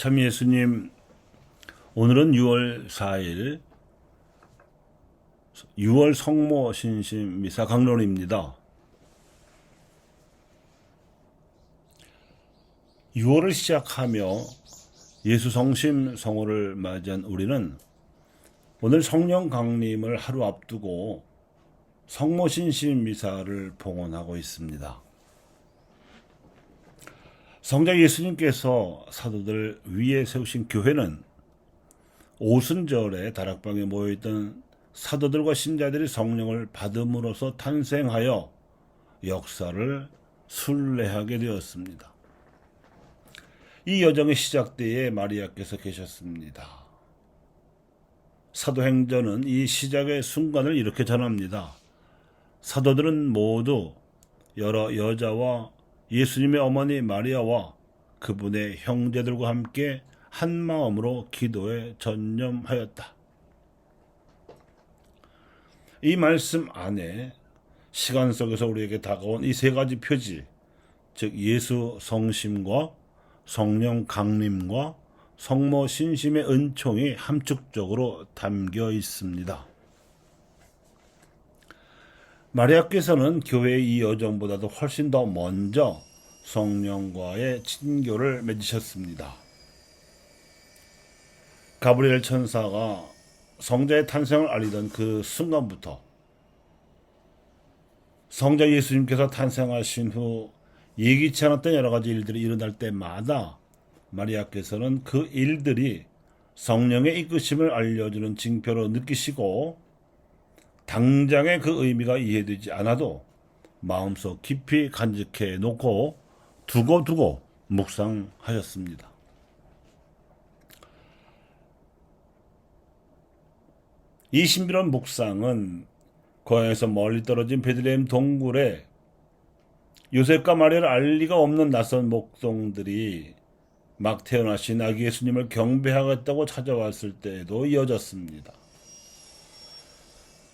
참 예수님, 오늘은 6월 4일 6월 성모 신심 미사 강론입니다. 6월을 시작하며 예수 성심 성호를 맞이한 우리는 오늘 성령 강림을 하루 앞두고 성모 신심 미사를 봉헌하고 있습니다. 성자 예수님께서 사도들 위에 세우신 교회는 오순절에 다락방에 모여있던 사도들과 신자들이 성령을 받음으로써 탄생하여 역사를 순례하게 되었습니다. 이 여정의 시작 때에 마리아께서 계셨습니다. 사도행전은 이 시작의 순간을 이렇게 전합니다. 사도들은 모두 여러 여자와 예수님의 어머니 마리아와 그분의 형제들과 함께 한 마음으로 기도에 전념하였다. 이 말씀 안에 시간 속에서 우리에게 다가온 이 세 가지 표지, 즉 예수 성심과 성령 강림과 성모 신심의 은총이 함축적으로 담겨 있습니다. 마리아께서는 교회의 이 여정보다도 훨씬 더 먼저 성령과의 친교를 맺으셨습니다. 가브리엘 천사가 성자의 탄생을 알리던 그 순간부터 성자 예수님께서 탄생하신 후 예기치 않았던 여러 가지 일들이 일어날 때마다 마리아께서는 그 일들이 성령의 이끄심을 알려주는 징표로 느끼시고 당장의 그 의미가 이해되지 않아도 마음속 깊이 간직해 놓고 두고두고 묵상하였습니다. 이 신비로운 묵상은 고향에서 멀리 떨어진 베들레헴 동굴에 요셉과 마리아를 알 리가 없는 낯선 목동들이 막 태어나신 아기 예수님을 경배하겠다고 찾아왔을 때에도 이어졌습니다.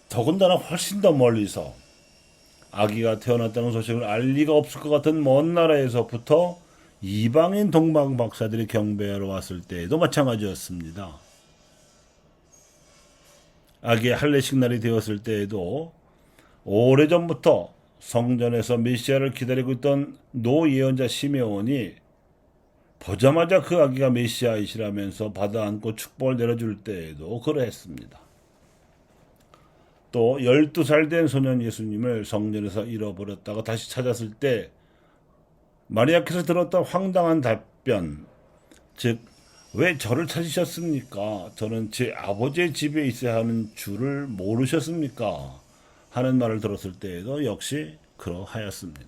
더군다나 훨씬 더 멀리서 아기가 태어났다는 소식을 알 리가 없을 것 같은 먼 나라에서부터 이방인 동방 박사들이 경배하러 왔을 때에도 마찬가지였습니다. 아기의 할례식 날이 되었을 때에도 오래전부터 성전에서 메시아를 기다리고 있던 노 예언자 시메온이 보자마자 그 아기가 메시아이시라면서 받아 안고 축복을 내려줄 때에도 그러했습니다. 또 12살 된 소년 예수님을 성전에서 잃어버렸다가 다시 찾았을 때 마리아께서 들었던 황당한 답변, 즉 왜 저를 찾으셨습니까? 저는 제 아버지의 집에 있어야 하는 줄을 모르셨습니까? 하는 말을 들었을 때에도 역시 그러하였습니다.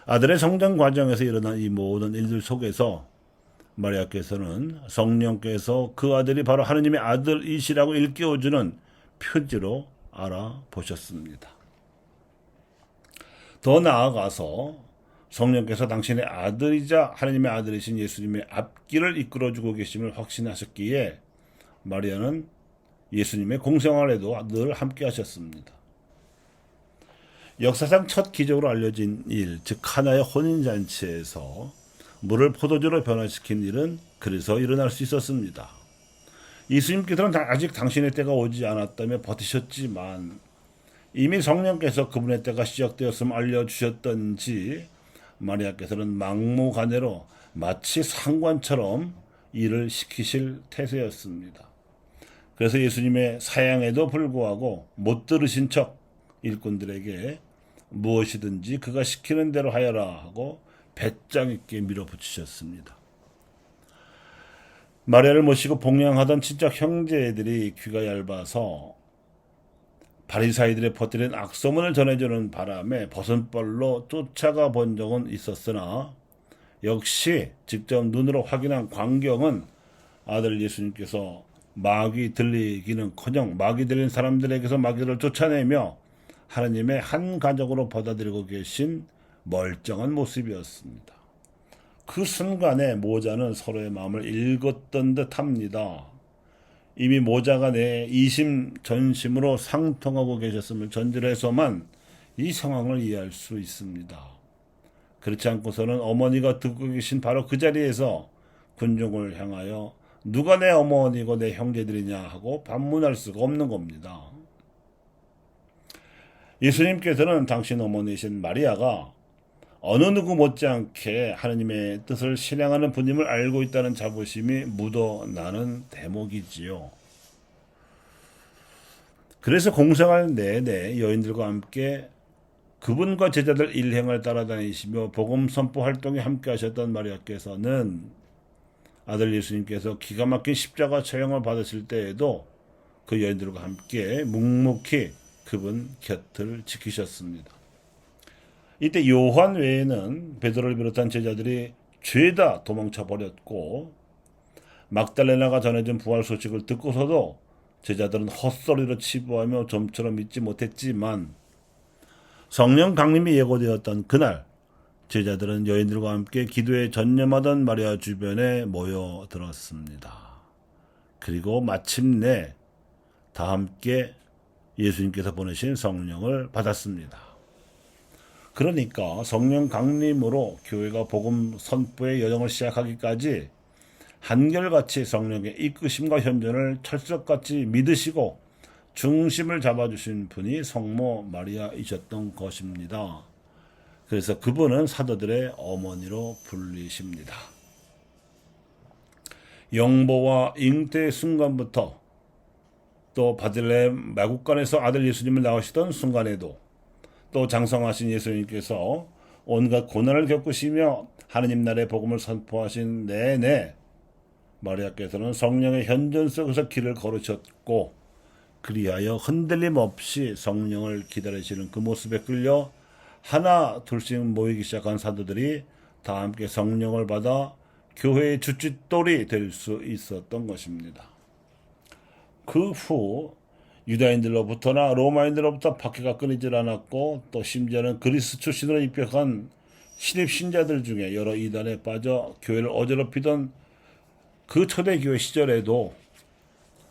아들의 성장 과정에서 일어난 이 모든 일들 속에서 마리아께서는 성령께서 그 아들이 바로 하느님의 아들이시라고 일깨워주는 표지로 알아보셨습니다. 더 나아가서 성령께서 당신의 아들이자 하느님의 아들이신 예수님의 앞길을 이끌어주고 계심을 확신하셨기에 마리아는 예수님의 공생활에도 늘 함께 하셨습니다. 역사상 첫 기적으로 알려진 일, 즉 카나의 혼인잔치에서 물을 포도주로 변화시킨 일은 그래서 일어날 수 있었습니다. 예수님께서는 아직 당신의 때가 오지 않았다며 버티셨지만 이미 성령께서 그분의 때가 시작되었음을 알려주셨던지 마리아께서는 막무가내로 마치 상관처럼 일을 시키실 태세였습니다. 그래서 예수님의 사양에도 불구하고 못 들으신 척 일꾼들에게 무엇이든지 그가 시키는 대로 하여라 하고 배짱 있게 밀어붙이셨습니다. 마리아를 모시고 봉양하던 친척 형제들이 귀가 얇아서 바리사이들의 퍼뜨린 악소문을 전해주는 바람에 버선벌로 쫓아가 본 적은 있었으나 역시 직접 눈으로 확인한 광경은 아들 예수님께서 마귀 들리기는커녕 마귀 들린 사람들에게서 마귀를 쫓아내며 하나님의 한 가족으로 받아들이고 계신 멀쩡한 모습이었습니다. 그 순간에 모자는 서로의 마음을 읽었던 듯합니다. 이미 모자가 내 이심전심으로 상통하고 계셨음을 전제로 해서만 이 상황을 이해할 수 있습니다. 그렇지 않고서는 어머니가 듣고 계신 바로 그 자리에서 군중을 향하여 누가 내 어머니고 내 형제들이냐 하고 반문할 수가 없는 겁니다. 예수님께서는 당신 어머니이신 마리아가 어느 누구 못지않게 하느님의 뜻을 실행하는 분임을 알고 있다는 자부심이 묻어나는 대목이지요. 그래서 공생활 내내 여인들과 함께 그분과 제자들 일행을 따라다니시며 복음 선포 활동에 함께 하셨던 마리아께서는 아들 예수님께서 기가 막힌 십자가 처형을 받으실 때에도 그 여인들과 함께 묵묵히 그분 곁을 지키셨습니다. 이때 요한 외에는 베드로를 비롯한 제자들이 죄다 도망쳐 버렸고 막달레나가 전해준 부활 소식을 듣고서도 제자들은 헛소리로 치부하며 좀처럼 믿지 못했지만 성령 강림이 예고되었던 그날 제자들은 여인들과 함께 기도에 전념하던 마리아 주변에 모여들었습니다. 그리고 마침내 다 함께 예수님께서 보내신 성령을 받았습니다. 그러니까 성령 강림으로 교회가 복음 선포의 여정을 시작하기까지 한결같이 성령의 이끄심과 현존을 철석같이 믿으시고 중심을 잡아주신 분이 성모 마리아이셨던 것입니다. 그래서 그분은 사도들의 어머니로 불리십니다. 영보와 잉태의 순간부터 또 바들레헴 마국간에서 아들 예수님을 낳으시던 순간에도 또 장성하신 예수님께서 온갖 고난을 겪으시며 하느님 나라의 복음을 선포하신 내내 마리아께서는 성령의 현존 속에서 길을 걸으셨고 그리하여 흔들림 없이 성령을 기다리시는 그 모습에 끌려 하나 둘씩 모이기 시작한 사도들이 다 함께 성령을 받아 교회의 주춧돌이 될 수 있었던 것입니다. 그 후 유다인들로부터나 로마인들로부터 박해가 끊이질 않았고 또 심지어는 그리스 출신으로 입학한 신입 신자들 중에 여러 이단에 빠져 교회를 어지럽히던 그 초대교회 시절에도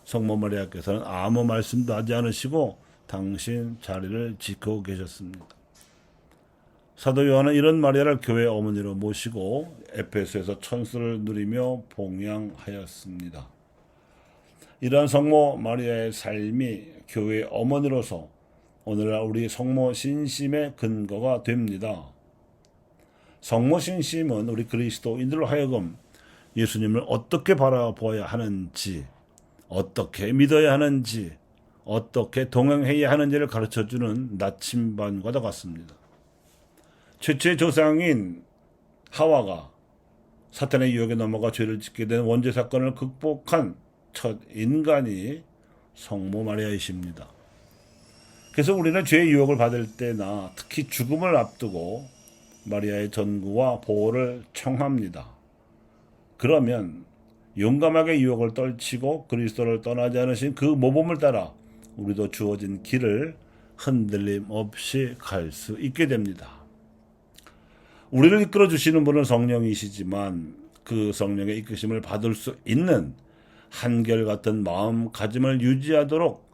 성모 마리아께서는 아무 말씀도 하지 않으시고 당신 자리를 지키고 계셨습니다. 사도 요한은 이런 마리아를 교회 어머니로 모시고 에페소에서 천수를 누리며 봉양하였습니다. 이러한 성모 마리아의 삶이 교회 어머니로서 오늘날 우리 성모 신심의 근거가 됩니다. 성모 신심은 우리 그리스도인들로 하여금 예수님을 어떻게 바라보아야 하는지, 어떻게 믿어야 하는지, 어떻게 동행해야 하는지를 가르쳐주는 나침반과도 같습니다. 최초의 조상인 하와가 사탄의 유혹에 넘어가 죄를 짓게 된 원죄 사건을 극복한 첫 인간이 성모 마리아이십니다. 그래서 우리는 죄의 유혹을 받을 때나 특히 죽음을 앞두고 마리아의 전구와 보호를 청합니다. 그러면 용감하게 유혹을 떨치고 그리스도를 떠나지 않으신 그 모범을 따라 우리도 주어진 길을 흔들림 없이 갈 수 있게 됩니다. 우리를 이끌어 주시는 분은 성령이시지만 그 성령의 이끄심을 받을 수 있는 한결같은 마음가짐을 유지하도록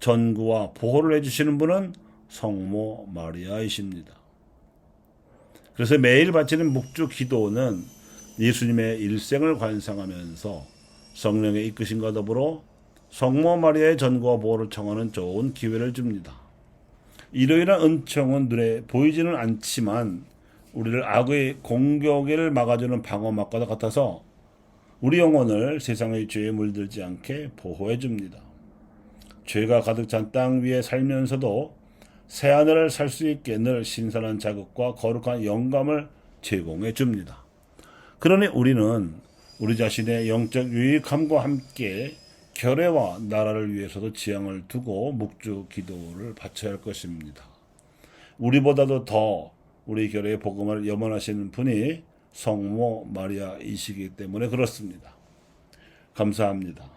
전구와 보호를 해주시는 분은 성모 마리아이십니다. 그래서 매일 바치는 묵주 기도는 예수님의 일생을 관상하면서 성령의 이끄심과 더불어 성모 마리아의 전구와 보호를 청하는 좋은 기회를 줍니다. 이러이러한 은총은 눈에 보이지는 않지만 우리를 악의 공격을 막아주는 방어막과도 같아서 우리 영혼을 세상의 죄에 물들지 않게 보호해 줍니다. 죄가 가득 찬 땅 위에 살면서도 새 하늘을 살 수 있게 늘 신선한 자극과 거룩한 영감을 제공해 줍니다. 그러니 우리는 우리 자신의 영적 유익함과 함께 결례와 나라를 위해서도 지향을 두고 묵주 기도를 바쳐야 할 것입니다. 우리보다도 더 우리 결례의 복음을 염원하시는 분이 성모 마리아이시기 때문에 그렇습니다. 감사합니다.